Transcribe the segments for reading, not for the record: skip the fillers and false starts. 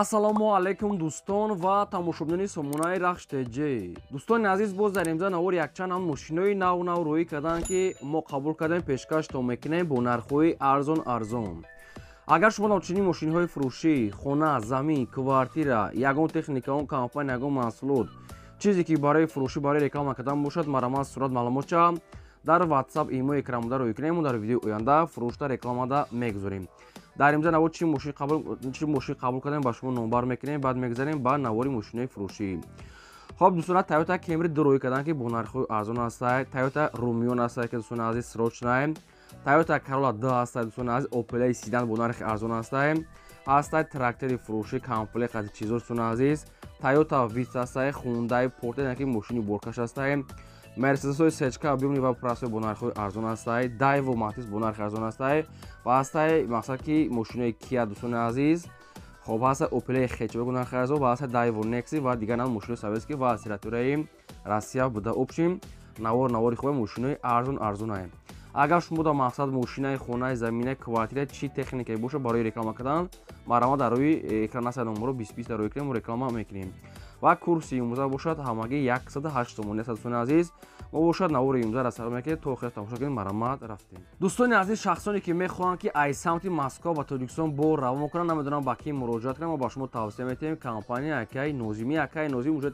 ассалому алайкум дӯстон ва тамошобинони сомонаи рахш теҷи. Дӯстони азиз, боз дар имза навори якчанд ҳам мошинои нав рӯӣ карданд, ки мо қабул кардем пешкаштон мекунем бо нархҳои арзон. Агар шумо дар чунин мошинҳои фурӯшӣ, хона, замин, квартира, ягон техника, он компания, ягон маҳсулот, чизе ки барои фурӯшӣ, барои реклама кардан бошад, марамаз сурат маълумотча дар WhatsApp имо экран буда рӯй кунем. Дар видеои оянда фурӯшта рекламада мегузорем. Дар имза навор чӣ мошин қабул кардем ба шумо номбар мекунем, баъд мегзарем ба навори мошинои фурӯшӣ. Хоб дӯстона, Toyota Camry рӯй кардан, ки бо нархҳои арзон ҳастад. Toyota Rumion ҳастад, ки дӯстони азиз срочная. Toyota Corolla 2 ҳастад, дӯстони азиз. Opel Sedan бо нархи арзон ҳастад. Трактори фурӯшӣ комплект аз чизор, дӯстони азиз. Toyota Vitz ҳастад, Hyundai Porter, ки мошини боркаш ҳастад. Mercedes Сечка объёмни ва прайсҳои бо нархҳои арзон ҳастад. Daewoo Matiz бо нархи арзон ҳастад. Ва ҳастад мақсад ки мошинои Kia, дӯстони азиз. Хоб ҳастад Opel Хечбек бо нархи арзон ва ҳастад Daewoo Nexi ва дигар навъи мошинои советский ва аз территорияи Россия буда. Общем, навори хуб мошинои арзонае. Агар шумо дар мақсад мошинаи хонаи заминаи квартира чӣ техникае боша барои реклама кардан, марама дар рӯи экран ҳастад номеро 2020 рӯй кунем, реклама мекунем. Ва курси имза бошад ҳамагӣ 108 сомон аст, дӯстони азиз. мо бошад навори имза расам мекунем то охир тамошо кунем, марамат рафтем. Дӯстони азиз, шахсоне ки мехоҳанд ки аз самти Москва ва Тоҷикистон бо равон кунанд, намедонам ба кӣ муроҷиат кунам, мо ба шумо тавсия метиҳем компания Акай Нозими. Акай Нозим уже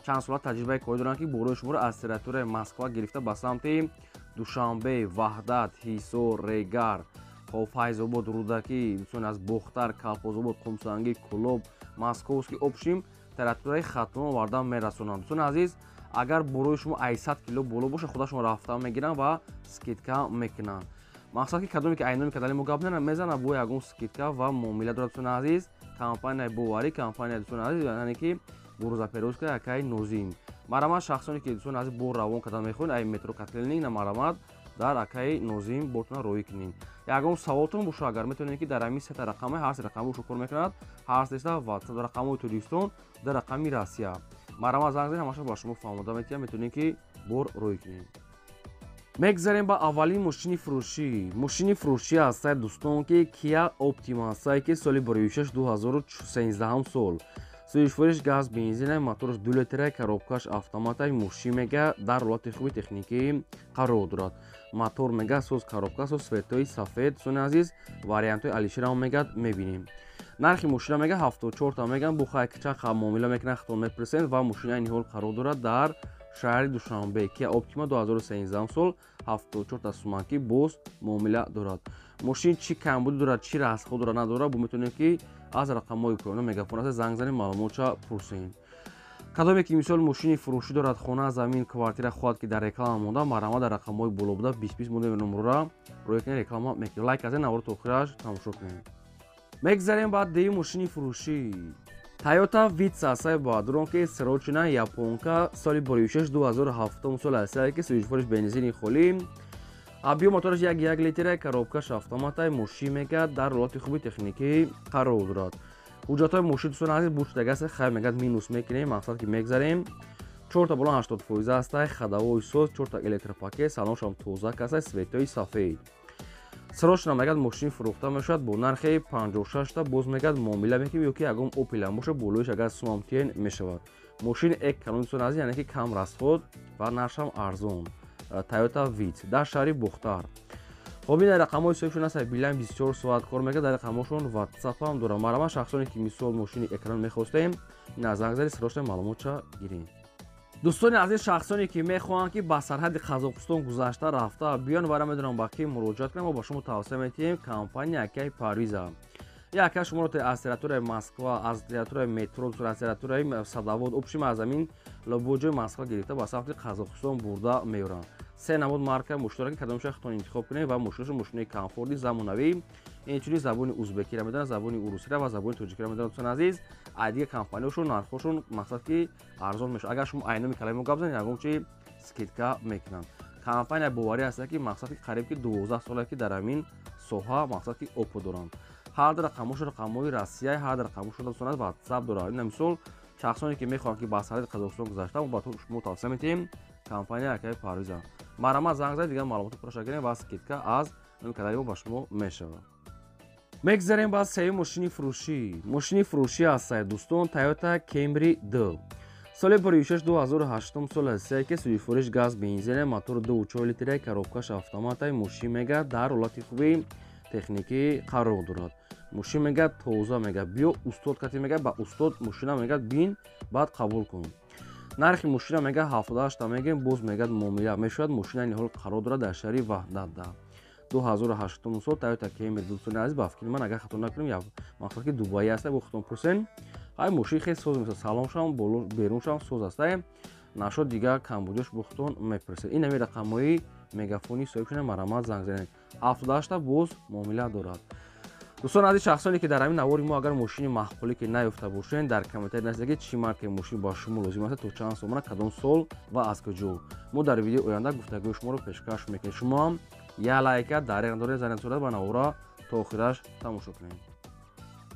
чанд сола таҷрибаи корӣ доранд, ки борои шуморо аз территорияи Москва гирифта ба самти Душанбе, Ваҳдат, Ҳисор, Регар, Файзобод, Рудаки, дӯстони аз Бохтар, Калпозобод, Қумсангӣ, Кӯлоб, Московский, общем территорияи хатмон вардан мерасонанд. Дӯстони азиз, агар борои шумо 800 кило боло боша, худашон рафта мегиранд ва скидка мекунанд. Мақсад ки кадоме ки айноми кадали мо гап мезанад, бо ягон скидка ва муомила дорад. Дӯстони азиз, компания боварӣ, компания дӯстони азиз, яъне ки бурузаперовская Акай Нозим. Марамат шахсоне ки дӯстони азиз бо равон кардан мехоҳед, ай метро катлининг на марамат дар Акай Нозим ботона рӯй кунед. Ягон саволтон боша, агар метавонед ки дар ҳамин сета рақамҳо, ҳар се рақам боша кор мекунад, ҳар сета WhatsApp дар рақамҳои Тоҷикистон, дар рақами Россия. Марамат занг занед, ҳамаша ба шумо фаҳмода метиҳам, метавонед ки бор рӯй кунед. Мегзарем ба аввалин мошини фурӯшӣ. Мошини фурӯшӣ ҳастад, дӯстон, ки Kia Optima ҳастад, ки соли 26 2013 сол. Сӯишвориш газ бензина, мотораш 2 литра, коробкаш автоматаш, мошин мега дар ҳолати хуби техникӣ қарор дорад. Мотор мега соз, коробка соз, светои сафед, дӯстони азиз, вариантои алиширам мега мебинем. Нархи мошина мега 74 та мега, бо хайкча муомила мекунад 70% ва мошина айни ҳол қарор дорад дар шаҳри Душанбе. Kia Optima 2013 сол 74 та сомон, ки боз муомила дорад. Мошин чӣ камбуд дорад, чӣ расход дорад, надорад, бо метавонед ки аз рақамҳои поёна мегафон аст занг занед, маълумотша пурсед. Кадоме ки мисол мошини фурӯшӣ дорад, хона, замин, квартира хоҳад ки дар реклама монда, марама дар рақамҳои боло буда 2020 монда номерора рӯй кунед, реклама мекунед. Лайк казед, навор то охираш тамошо кунед. Мегзарем ба деюм мошини фурӯшӣ. Toyota Vitz ҳастад, баъдурон ки срочная японка, соли 26 2007 сол ҳастад, ки сӯишвориш бензини холӣ. Объем мотораш 1 литра, коробкаш автомата, мошин мега дар ҳолати хуби техникӣ қарор дорад. ҳуҷҷатҳои мошин, дӯстони азиз, бурчтагаст хай мегад минус мекунем, мақсад ки мегзарем. 4 та балон 80% ҳастад, хадавои соз, 4 та электропакет, салоншам тоза ҳастад, светои сафед. Срочна мегад мошин фурӯхта мешавад бо нархи 56 та, боз мегад муомила мекунем, ё ки ягон Opel ам боша, болоиш агар сумам тиен мешавад. Мошин экономи, дӯстони азиз, яъне ки кам расход ва нархшам арзон. Toyota Vitz дар шаҳри Бохтар. Хоб ин рақамҳои соҳибшон ҳастанд, билан 24 соат кор мекунад, дар рақамҳошон WhatsApp ҳам дорад. Марама шахсоне ки мисол мошини экран мехостем, ина занг занед, срочна маълумотша гирем. Дӯстони азиз, шахсоне ки мехоҳанд ки ба сарҳади Қазоқистон гузашта рафта биён, ва намедонам ба кӣ муроҷиат кунам, мо ба шумо тавсия метиҳем компания Акай Парвиза. Акай шуморо аз территорияи Москва, аз территорияи метро, аз территорияи Садовод, общем аз замин лобоҷои Москва гирифта ба самти Қазоқистон бурда меоранд. се намуд марка мошинро ки кадомаша хитон интихоб кунед ва мошинашон мошинаи комфорти замонавӣ, инчунин забони узбекиро медонад, забони урусиро ва забони тоҷикиро медонад. дӯстон азиз, айдига компаниёшон нархҳошон мақсад ки арзон мешавад. Агар шумо айноми каламо гап занед, ягон чи скидка мекунанд. Компания боварӣ ҳаст ки мақсад ки қариб ки 12 сола ки дар ҳамин соҳа мақсад ки опыт доранд. ҳар ду рақамҳош рақамҳои Россия, ҳар ду рақамҳошон дӯстон аз WhatsApp дорад. Ин мисол шахсоне ки мехоҳанд ки ба сарҳади Қазоқистон гузашта, мо ба шумо тавсия метиҳем компания Акай Парвиза. Марама занг занед, дигар маълумоти пурша гирем ва скидка аз номи кадари мо ба шумо мешавад. мегзарем ба сеюм мошини фурӯшӣ ҳастед дӯстон. Toyota Camry 2 соли 26-2008 сол ҳастае ки сӯи фурӯш газ бензине мотори 2.4 литраи коробкаш автоматаи мошин мегӯяд дар ҳолати хуби техникӣ қарор дорад. Мошин мегӯяд тоза мегӯяд биё устод кати мегӯяд ба устод мошина мегӯяд бин баъд қабул кун. нархи мошина мегӯяд 78 мегӯем боз мегӯяд муомила мешавад. Мошина ин ҳол қарор дорад дар шаҳри Ваҳдатда. 2008 сол Toyota Camry дӯстони азиз ба фикри ман агар хато накунем мақсад ки Дубай аста бо худтон пурсен ҳай мошин хеле соз меса салоншам боло беруншам соз аста нашод дигар камбудиёш бо худтон мепурсед. ин ҳами рақамҳои мегафони соҳибшона марамат занг занед 78 боз муомила дорад. дӯстон азиз шахсоне ки дар ҳамин навори мо агар мошини маҳқулӣ ки наёфта бошед дар комментария нависед чӣ маркаи мошин ба шумо лозим аст то чанд сомона кадом сол ва аз куҷо. мо дар видеои оянда гуфтагӯи шуморо пешкаш мекунем. шумо ҳам я лайка дариқ доред занед сурат ба навора то охираш тамошо кунем.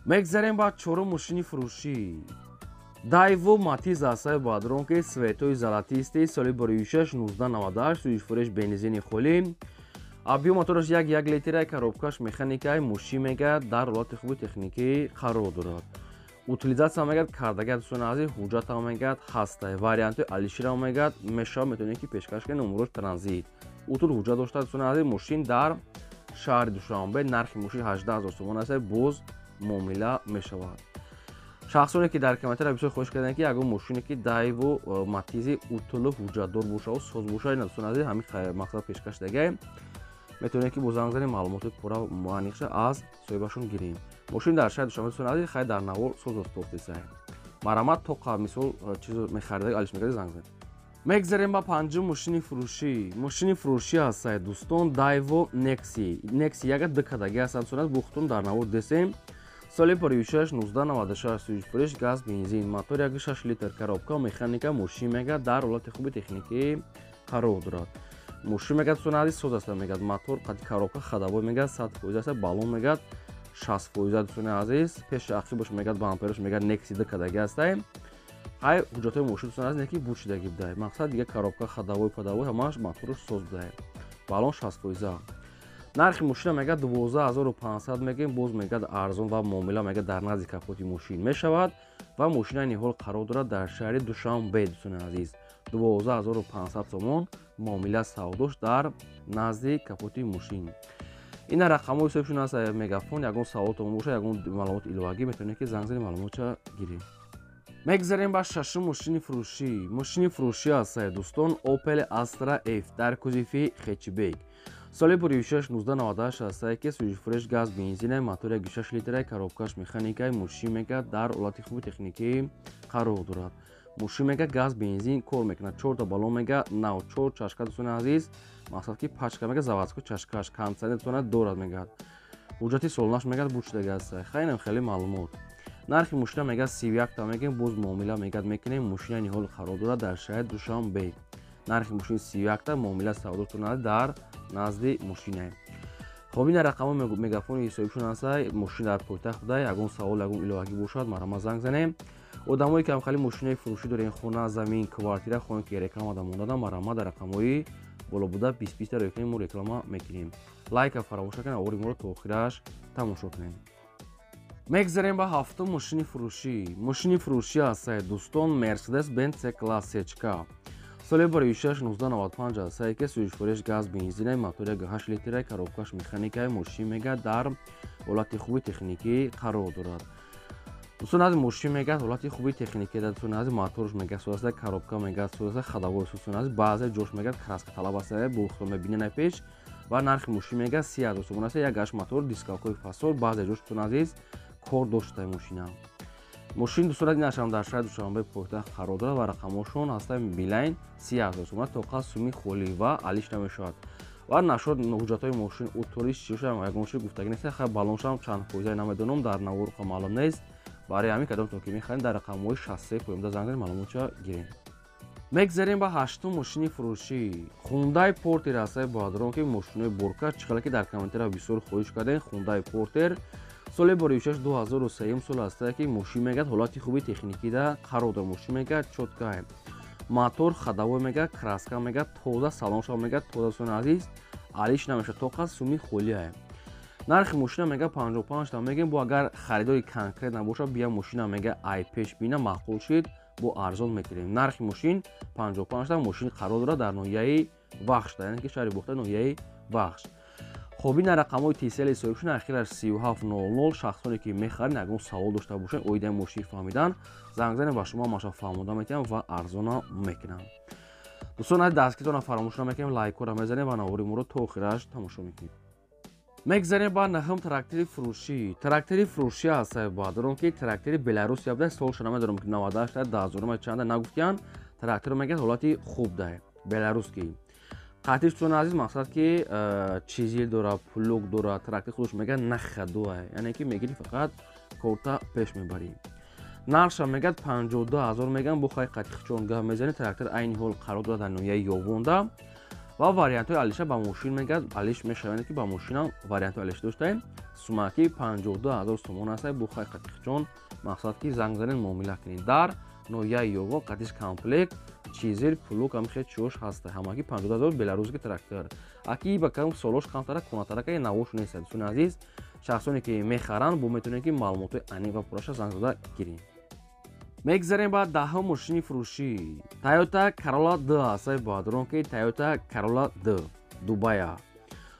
мегзарем ба чорум мошини фурӯшӣ. Daewoo Matiz ҳастаи баъдрон ки светои золотисти соли 26-1998 сӯи фурӯш бензини холӣ объем мотораш 1 литраи коробкаш механикаи мошин мегӯяд дар ҳолати хуби техникӣ қарор дорад. утилизатсия мегӯяд кардагӣ дӯстони азиз ҳуҷҷатам мегӯяд ҳастаи вариантои алиширам мегӯяд мешавад метавонед ки пешкаш кунед номерош транзит утул ҳуҷҷат дошта дӯстони азиз мошин дар шаҳри Душанбе нархи мошин 18 000 сомон аст боз муомила мешавад. шахсоне ки дар комментария бисёр хоҳиш карданд ки ягон мошине ки Daewoo Matiz утулу ҳуҷҷатдор бошаву соз бошад ин дӯстони азиз ҳамин мақсад пешкаш дагае метавонед ки бо занг занед маълумоти пурра муайяниша аз соҳибашон гирем. мошин дар шаҳри Душанбе дӯстони азиз хай дар навор соз остохтисай марамат то қабл мисол чизо мехаридаги алиш мекарди занг занед. мегзарем ба панҷум мошини фурӯшӣ ҳастаи дӯстон. Daewoo Nexi яга декадаги аст дӯстони азиз бо худтон дар навор десем соли 26-1996 сӯи фурӯш газ бензин мотори 1.6 литр коробка механика мошин мегӯяд дар ҳолати хуби техникӣ қарор дорад. мошин мегӯяд дӯстони азиз соз аста мегӯяд мотор қади коробка хадавой мегӯяд 100% аста балон мегӯяд 60% дӯстони азиз пеши ақибаш мегӯяд бампераш мегӯяд Nexi декадаги аста ҳай ҳуҷҷатҳои мошин дӯстони азиз неки бурчидагӣ будае мақсад дига коробка хадавой падавой ҳамааш мотораш соз будае балон 60%. нархи мошина мегӯяд 12500 мегӯем боз мегӯяд арзон ва муомила мегӯяд дар назди капоти мошин мешавад ва мошина ин ҳол қарор дорад дар шаҳри Душанбе дӯстони азиз 12500 сомон муомила савдош дар назди капоти мошин. ина рақамҳои соҳибшон аст мегафон ягон саволотон боша ягон маълумоти иловагӣ метавонед ки занг занед маълумотша гиред. мегзарем ба шашум мошини фурӯшӣ ҳастаи дӯстон. Opel Astra F дар кузифи хетчбек соли 26-1998 ҳастае ки сӯи фурӯш газ бензине мотори 1.6 литраи коробкаш механикаи мошин мегӯяд дар ҳолати хуби техникӣ қарор дорад. мошин мегӯяд газ бензин кор мекунад 4 та балон мегӯяд нав 4 чашка дӯстони азиз мақсад ки пачка мегӯяд заводской чашкаш кондитсионер дӯстонад дорад мегӯяд ҳуҷҷати солонаш мегӯяд бурчидаги аста хайнам хеле маълумот. нархи мошина мегӯяд 31 та мегӯем боз муомила мегӯяд мекунем мошина ин ҳол қарор дорад дар шаҳри Душанбе нархи мошин 31 та муомила савдо дӯстони дар назди мошине. хоб ина рақамҳо мегафони соҳибшон аста мошин дар пойтахт буда ягон савол ягон иловагӣ бошад марамат занг занем. одамое ки ҳамхали мошинаи фурӯшӣ дорен хона замин квартира хоҳем ки реклама дамондадан марамат дар рақамҳои боло буда 20 та реклама мо реклама мекунем. лайка фаромош накунед авори моро то охираш тамошо кунед. мегзарем ба ҳафтум мошини фурӯшӣ ҳастаи дӯстон. Mercedes-Benz C-Class H-K соли 26-1995 ҳастае ки сӯи фурӯш газ бензинаи мотори 1.8 литраи коробкаш механикаи мошин мегӯяд дар ҳолати хуби техникӣ қарор дорад. дӯстони азиз мошин мегӯяд ҳолати хуби техникӣ дар дӯстони азиз моторш мегӯяд соз аста коробка мегӯяд соз аста хадавой дӯстони азиз баъзе ҷош мегӯяд краска талаб аста бо худтон мебинед пеш ва нархи мошин мегӯяд 30 000 сомон аст 1.8 мотор дискаҳои фасол баъзе ҷош дӯстони азиз кор доштаи мошина. мошин дӯстони азиз инашам дар шаҳри Душанбе пойтахт қарор дорад ва рақамҳошон ҳастаи билайн 30 000 сомон то қад суми холӣ ва алиш намешавад ва нашод ҳуҷҷатҳои мошин утуриш чишам ягонши гуфтагӣ нест хай балоншам чанд фоиза намедонам дар навор маълум нест барои ҳамин кадомтон ки мехоҳем дар рақамҳои 63 поимда занг занед маълумотша гирем. мегзарем ба ҳаштум мошини фурӯшӣ. Hyundai Porter ҳастаи баъдрон ки мошинои боркаш чӣ қадar ки дар комментария бисёр хоҳиш кардем. Hyundai Porter соли 26-2003 сол ҳастае ки мошин мегӯяд ҳолати хуби техникида қарор дорад. мошин мегӯяд чоткае мотор хадавой мегӯяд краска мегӯяд тоза салоншам мегӯяд тоза дӯстони азиз алиш намешавад то қад суми холияе. нархи мошина мега 55 та мегем бо агар харидори конкрет набошад бия мошина мега ай пеш бина маъқул шид бо арзон мекунем. нархи мошин 55 та мошин қарор дорад дар ноҳияи Вахш, яъне ки шаҳри Бухта ноҳияи Вахш. خب این رقم‌های TCL حسابشون اخیراش 3700 شخصانی که می‌خرین اگه سوال داشته باشن اویده مشی فهمیدن زنگ زنید و شما ماشا فهمیدن میتونم و ارزونا میکنم. دوستان از دستگیرتون فراموش نکنید لایک رو بزنید و نواری مورد تا آخرش تماشا میکنید. میگذاریم با نهم تراکتور فروشی. تراکتور فروشی هست با دارم که تراکتور بلاروس یابده سال شما دارم که 98 تا 2000 چند نگفتن تراکتور میگه حالتی خوب ده بلاروس کی قطعش چون عزیز مقصد که چیزی داره پلوک داره تراکتور خودش میگه نخدوه یعنی که میگیری فقط کورتا پیش میبری نرش میگه 52000 میگن بو خای قطعی چون گاه میزنی تراکتور عین حال قرار داره در نوعیه یوونده و واریانت های علیشه با ماشین میگه علیش میشه که با ماشین هم واریانت علیش داشتیم سوماکی 52000 تومان است بو خای قطعی چون مقصد که زنگ زنین معامله کنید در نوعیه یوون قطعش کامپلکت چیزی پلوک هم خیلی چوش هسته همه کی 50000 بلاروسی تراکتور اکی با کم سولوش کانترا کناترا که نوش نیست دوستان عزیز شخصانی که میخرن بو میتونن که معلومات انی و پروش زنگ زده گیرین میگذاریم بعد ده ماشین فروشی تویوتا کرولا 2 است بادرون که تویوتا کرولا 2 دبی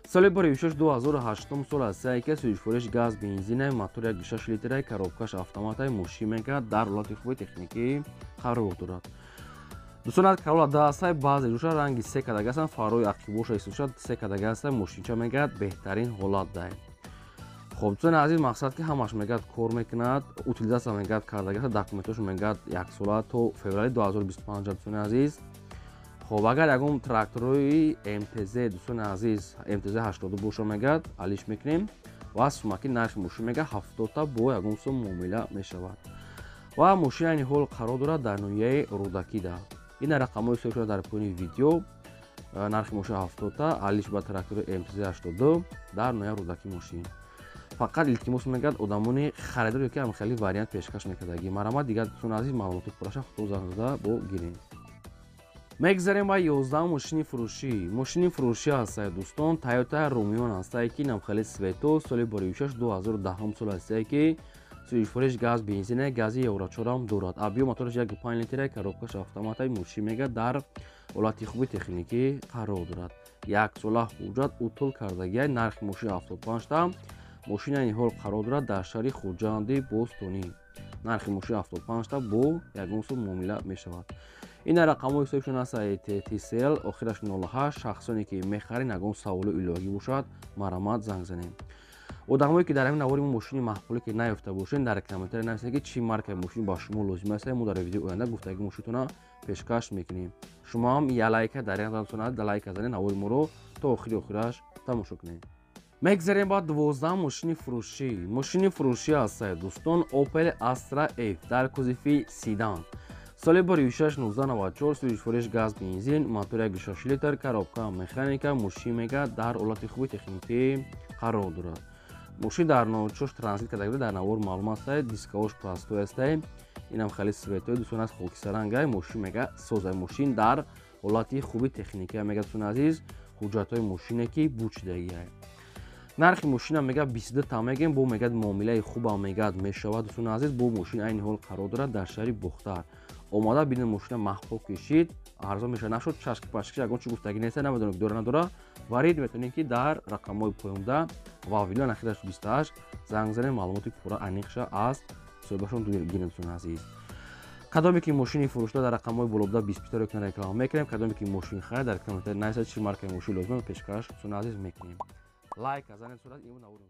سال بریوشش 2008 سال است که سویش فروش گاز بنزین موتور 1.6 لیتر کاروبکاش اتومات ماشین میگه در حالت خوب تکنیکی قرار دارد دوستان از کرولا 2 است بعضی جوش رنگی سه کدگه است فاروی عقیبوش است سه کدگه است ماشین میگه بهترین حالت داره خب دوستان عزیز مقصد که همش میگه کار میکند اوتیلیزاسیا میگه کردگه است داکومنتش میگه یک سال تا فوریه 2025 دوستان عزیز خب اگر یکم تراکتوری MTZ دوستان عزیز MTZ 80 بوش میگه علیش میکنیم و سوماکی نرخ ماشین میگه 70 تا با یکم سوم معامله میشود و ماشین این حال قرار دارد در نوعیه رودکی ده این رقم‌های سوشال در پایین ویدیو نرخ ماشین 70 تا علیش با تراکتور MTZ 82 در نوعیه رودکی ماشین فقط التماس میگه آدمانی خریداری که هم خیلی واریانت پیشکش میکردگی مرامت دیگه دوستان عزیز معلومات پرش خود زنگ زده با گیرین میگذاریم با 11 ماشین فروشی است دوستان تویوتا رومیون است که نام خیلی سویتو سال بریوشش 2010 سال است که سویش فروش گاز بنزین گازی یورو 4 هم دارد ابیو موتورش 1.5 لیتر کاروبکاش اتومات ماشین میگه در حالت خوب تکنیکی قرار دارد یک سال حجت اوتول کردگی نرخ ماشین 75 تا ماشین این حال قرار دارد در شهر خوجندی بوستونی نرخ ماشین 75 تا با یکم سو معامله می شود این رقم حسابشون است TCL آخرش 08 شخصانی که میخرین اگه سوال ایلاگی باشد مرامت زنگ زنیم آدمایی که در همین نواری ماشین محفوظی که نیافته باشین در کامنت نویسید که چی مارک ماشین با شما لازم است ما در ویدیو آینده گفتگو ماشینتون پیشکش میکنیم شما هم یه لایک در این قسمت لایک بزنید نواری ما رو تا آخرش تماشا کنید میگذاریم با 12 ماشین فروشی است دوستان اوپل استرا اف در کوزیفی سیدان سال بریوشش 1994 سویش فروش گاز بنزین موتور 1.6 لیتر کاروبکا مکانیکا ماشین میگه در حالت خوب تکنیکی قرار دارد ماشین در نوچش ترانزیت کرده در نوار معلوم است دیسکاوش پلاستو است اینم خیلی سویتو دوستان از خاکی سرنگای ماشین میگه ساز ماشین در حالت خوب تکنیکی میگه دوستان عزیز حجت های ماشین کی بوچیدگی نرخ ماشین هم میگه 22 تا میگیم با میگه معامله خوب هم میگه میشود دوستان عزیز با ماشین این حال قرار دارد در شهر بختر اومده ببینید ماشین محفوظ کشید ارزان میشه نشد چشک پاشکی اگه چی گفتگی نیست نمیدونم داره نداره وارد میتونید که در رقم‌های پایینده و ویلان اخیرش 28 زنگ زنید معلومات پورا انیخشه از صاحبشون گیریم دوستان عزیز کدامی که ماشین فروشته در رقم‌های بالا 20 رو کنار رکلام میکنیم کدامی که ماشین خرید در کامنت نویسید چی مارک ماشین لازم پیشکش دوستان عزیز میکنیم لایک از این صورت ایمون نورم